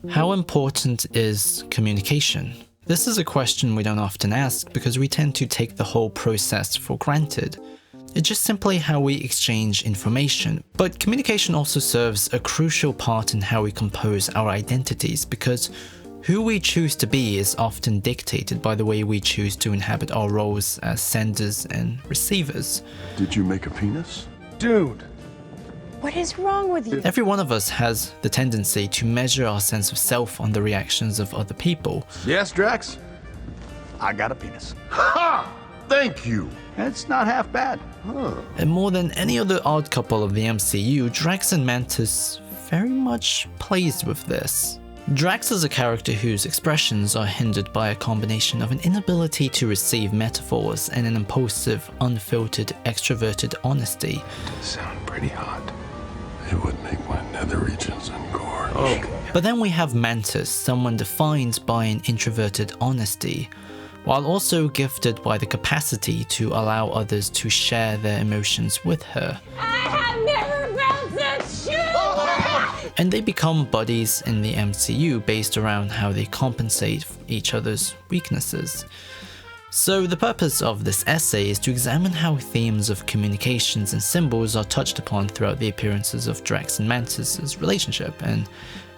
How important is communication? This is a question we don't often ask because we tend to take the whole process for granted. It's just simply how we exchange information. But communication also serves a crucial part in how we compose our identities, because who we choose to be is often dictated by the way we choose to inhabit our roles as senders and receivers. Did you make a penis? Dude! What is wrong with you? Every one of us has the tendency to measure our sense of self on the reactions of other people. Yes, Drax? I got a penis. Ha! Thank you. It's not half bad. And more than any other odd couple of the MCU, Drax and Mantis very much plays with this. Drax is a character whose expressions are hindered by a combination of an inability to receive metaphors and an impulsive, unfiltered, extroverted honesty. Does sound pretty hot. It would make my nether regions engorge. Okay. But then we have Mantis, someone defined by an introverted honesty, while also gifted by the capacity to allow others to share their emotions with her. I have never felt such shoes! And they become buddies in the MCU based around how they compensate for each other's weaknesses. So the purpose of this essay is to examine how themes of communications and symbols are touched upon throughout the appearances of Drax and Mantis' relationship, and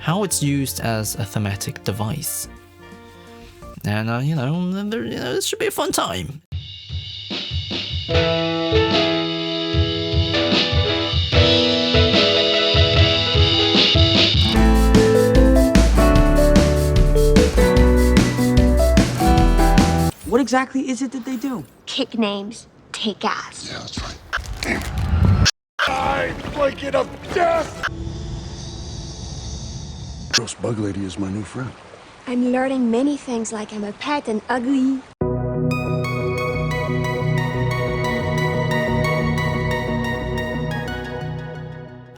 how it's used as a thematic device. And this should be a fun time. What exactly is it that they do? Kick names, take ass. Yeah, that's right. Damn. I'm blanket of death! Gross bug lady is my new friend. I'm learning many things, like I'm a pet and ugly.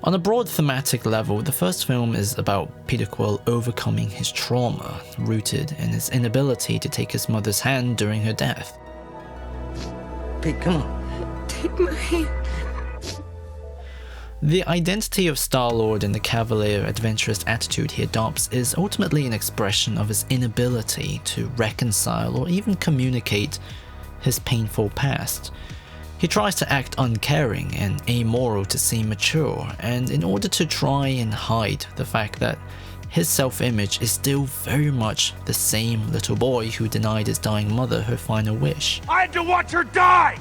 On a broad thematic level, the first film is about Peter Quill overcoming his trauma, rooted in his inability to take his mother's hand during her death. Pete, come on. Take my hand. The identity of Star-Lord and the cavalier, adventurous attitude he adopts is ultimately an expression of his inability to reconcile or even communicate his painful past. He tries to act uncaring and amoral to seem mature, and in order to try and hide the fact that his self-image is still very much the same little boy who denied his dying mother her final wish. I had to watch her die!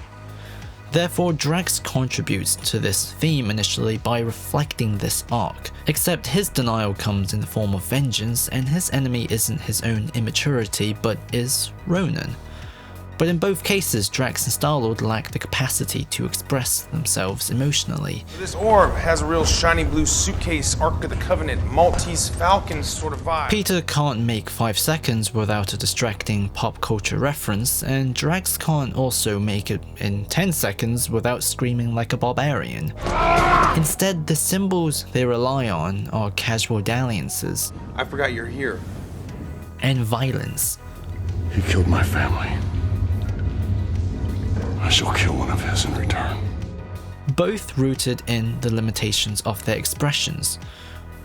Therefore, Drax contributes to this theme initially by reflecting this arc, except his denial comes in the form of vengeance, and his enemy isn't his own immaturity but is Ronan. But in both cases, Drax and Star-Lord lack the capacity to express themselves emotionally. This orb has a real shiny blue suitcase, Ark of the Covenant, Maltese Falcon sort of vibe. Peter can't make 5 seconds without a distracting pop culture reference, and Drax can't also make it in 10 seconds without screaming like a barbarian. Instead, the symbols they rely on are casual dalliances I forgot you're here. and violence. He killed my family. I shall kill one of his in return. Both rooted in the limitations of their expressions.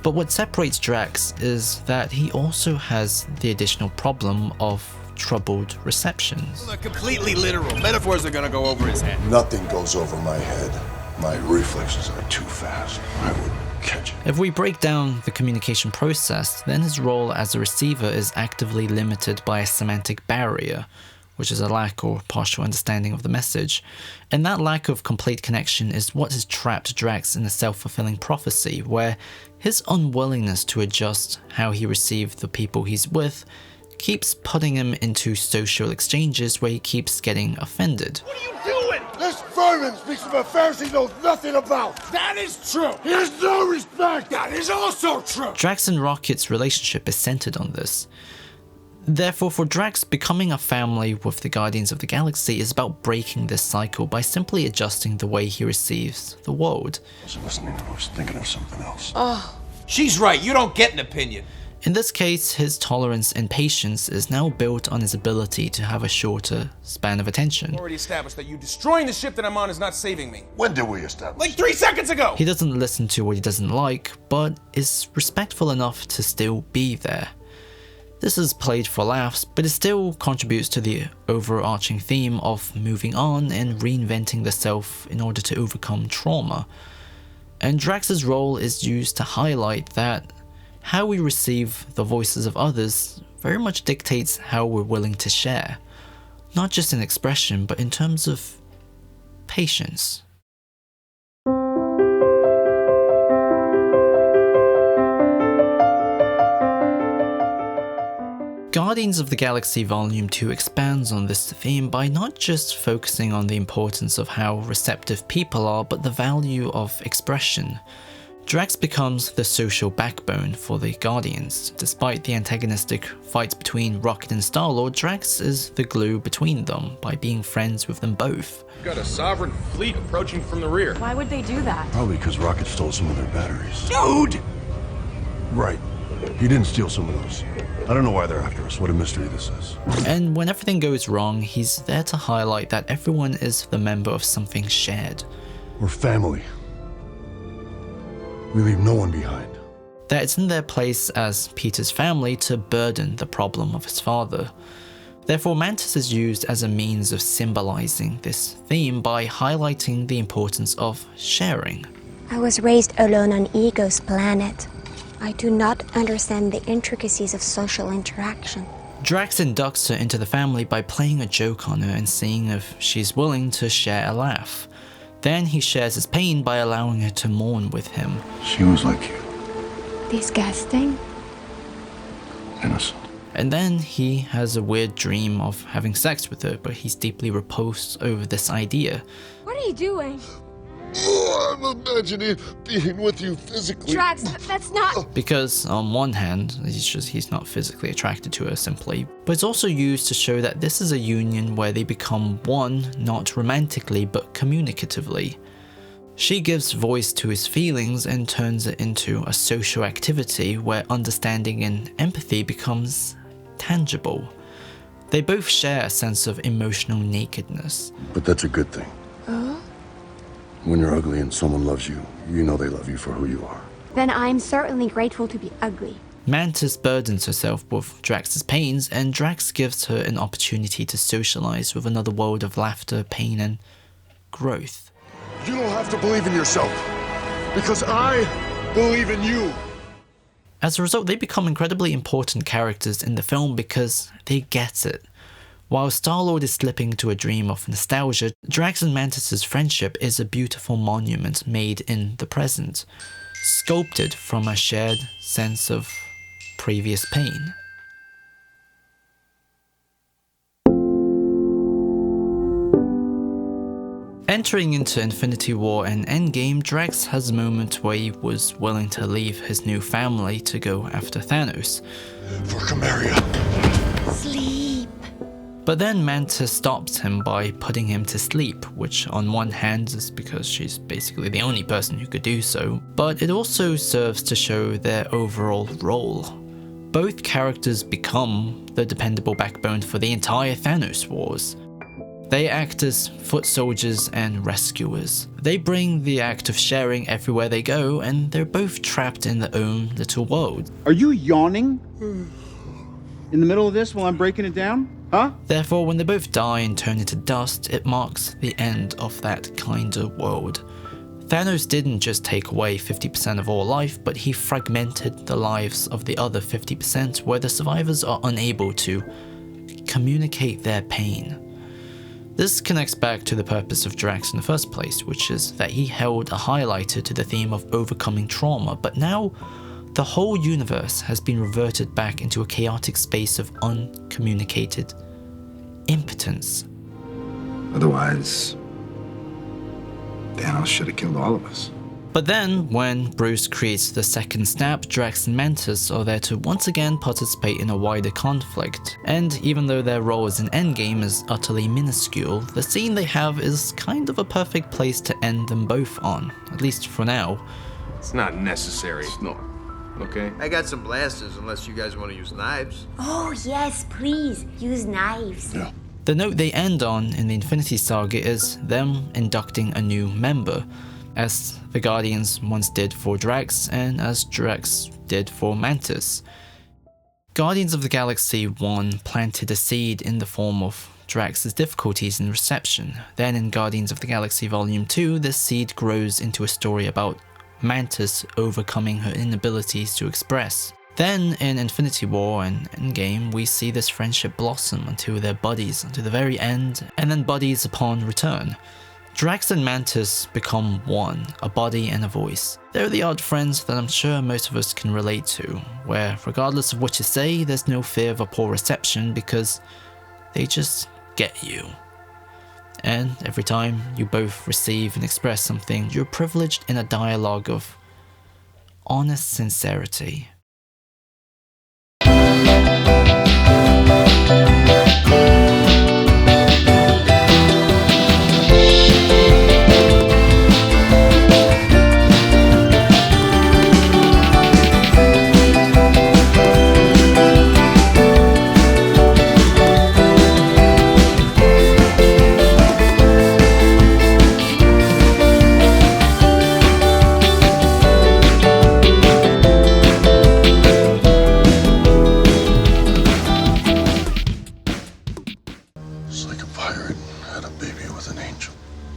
But what separates Drax is that he also has the additional problem of troubled receptions. Completely literal. Metaphors are gonna go over his head. Nothing goes over my head. My reflexes are too fast. I would catch it. If we break down the communication process, then his role as a receiver is actively limited by a semantic barrier, which is a lack or partial understanding of the message. And that lack of complete connection is what has trapped Drax in a self-fulfilling prophecy, where his unwillingness to adjust how he receives the people he's with keeps putting him into social exchanges where he keeps getting offended. What are you doing? This vermin speaks of affairs he knows nothing about. That is true. He has no respect. That is also true. Drax and Rocket's relationship is centered on this. Therefore, for Drax, becoming a family with the Guardians of the Galaxy is about breaking this cycle by simply adjusting the way he receives the world. I was listening, I was thinking of something else. She's right, you don't get an opinion. In this case, his tolerance and patience is now built on his ability to have a shorter span of attention. Already established that you destroying the ship that I'm on is not saving me. When did we establish? Like 3 seconds ago! He doesn't listen to what he doesn't like, but is respectful enough to still be there. This is played for laughs, but it still contributes to the overarching theme of moving on and reinventing the self in order to overcome trauma. And Drax's role is used to highlight that how we receive the voices of others very much dictates how we're willing to share, not just in expression, but in terms of patience. Guardians of the Galaxy Volume 2 expands on this theme by not just focusing on the importance of how receptive people are, but the value of expression. Drax becomes the social backbone for the Guardians. Despite the antagonistic fights between Rocket and Star-Lord, Drax is the glue between them by being friends with them both. We've got a sovereign fleet approaching from the rear. Why would they do that? Probably because Rocket stole some of their batteries. Dude! Right. He didn't steal some of those. I don't know why they're after us. What a mystery this is. And when everything goes wrong, he's there to highlight that everyone is the member of something shared. We're family. We leave no one behind. That it's in their place as Peter's family to burden the problem of his father. Therefore, Mantis is used as a means of symbolizing this theme by highlighting the importance of sharing. I was raised alone on Ego's planet. I do not understand the intricacies of social interaction. Drax inducts her into the family by playing a joke on her and seeing if she's willing to share a laugh. Then he shares his pain by allowing her to mourn with him. She was like you. Disgusting? Innocent. And then he has a weird dream of having sex with her, but he's deeply repulsed over this idea. What are you doing? Oh, I'm imagining being with you physically. Drax, that's not... Because on one hand, he's not physically attracted to her simply, but it's also used to show that this is a union where they become one, not romantically, but communicatively. She gives voice to his feelings and turns it into a social activity where understanding and empathy becomes tangible. They both share a sense of emotional nakedness. But that's a good thing. When you're ugly and someone loves you, you know they love you for who you are. Then I'm certainly grateful to be ugly. Mantis burdens herself with Drax's pains, and Drax gives her an opportunity to socialize with another world of laughter, pain, and growth. You don't have to believe in yourself, because I believe in you. As a result, they become incredibly important characters in the film because they get it. While Star-Lord is slipping into a dream of nostalgia, Drax and Mantis' friendship is a beautiful monument made in the present, sculpted from a shared sense of previous pain. Entering into Infinity War and Endgame, Drax has a moment where he was willing to leave his new family to go after Thanos. For Camaria. Sleep. But then Mantis stops him by putting him to sleep, which on one hand is because she's basically the only person who could do so, but it also serves to show their overall role. Both characters become the dependable backbone for the entire Thanos wars. They act as foot soldiers and rescuers. They bring the act of sharing everywhere they go, and they're both trapped in their own little world. Are you yawning? In the middle of this while I'm breaking it down? Huh? Therefore, when they both die and turn into dust, it marks the end of that kinder world. Thanos didn't just take away 50% of all life, but he fragmented the lives of the other 50% where the survivors are unable to communicate their pain. This connects back to the purpose of Drax in the first place, which is that he held a highlighter to the theme of overcoming trauma, but now the whole universe has been reverted back into a chaotic space of uncommunicated impotence. Otherwise, Thanos should have killed all of us. But then, when Bruce creates the second snap, Drax and Mantis are there to once again participate in a wider conflict. And even though their role as an endgame is utterly minuscule, the scene they have is kind of a perfect place to end them both on, at least for now. It's not necessary. No. Okay. I got some blasters unless you guys want to use knives. Oh, yes, please. Use knives. Yeah. The note they end on in the Infinity Saga is them inducting a new member, as the Guardians once did for Drax and as Drax did for Mantis. Guardians of the Galaxy 1 planted a seed in the form of Drax's difficulties in reception. Then in Guardians of the Galaxy Volume 2, this seed grows into a story about Mantis overcoming her inabilities to express. Then in Infinity War and Endgame, we see this friendship blossom until they're buddies until the very end, and then buddies upon return. Drax and Mantis become one, a body and a voice. They're the odd friends that I'm sure most of us can relate to, where regardless of what you say, there's no fear of a poor reception because they just get you. And every time you both receive and express something, you're privileged in a dialogue of honest sincerity.